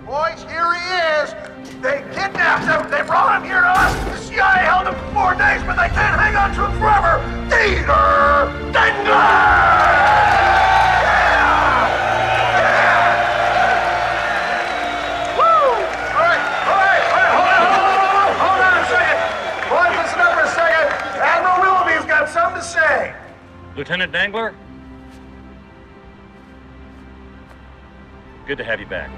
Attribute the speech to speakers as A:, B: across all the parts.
A: Boys, here he is. They kidnapped him. They brought him here to us. The CIA held him for 4 days, but they can't hang on to him forever. Peter Dengler! Something to say.
B: Lieutenant Dengler? Good to have you back.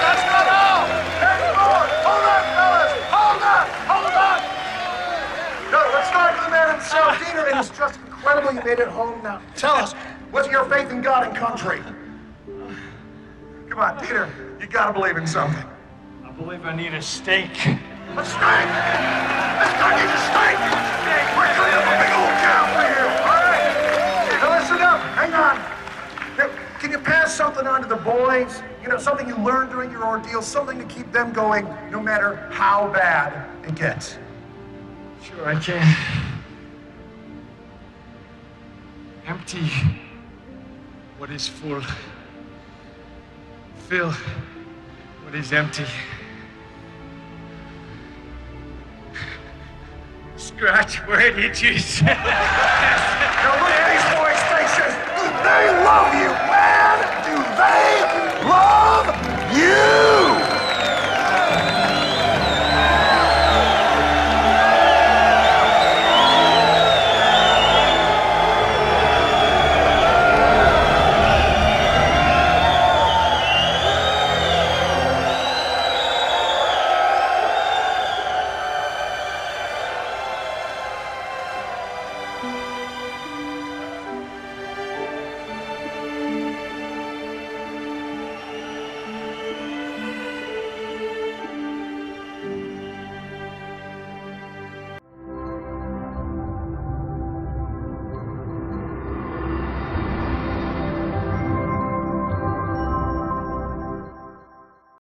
A: That's not all. There's more. Hold on, fellas. Hold on. No, let's start with the man himself. Peter, it is just incredible you made it home now. Tell us, what's your faith in God and country? Come on, Peter, you gotta believe in something.
C: I believe I need a steak.
A: A steak? This guy needs a steak! We're cleaning up a big old cow for you, all right? Now listen up, hang on. Now, can you pass something on to the boys? You know, something you learned during your ordeal, something to keep them going no matter how bad it gets.
C: Sure, I can. Empty what is full. Fill what is empty. Scratch where it itches.
A: Now look at these boys' faces. Do they love you, man? Do they love you?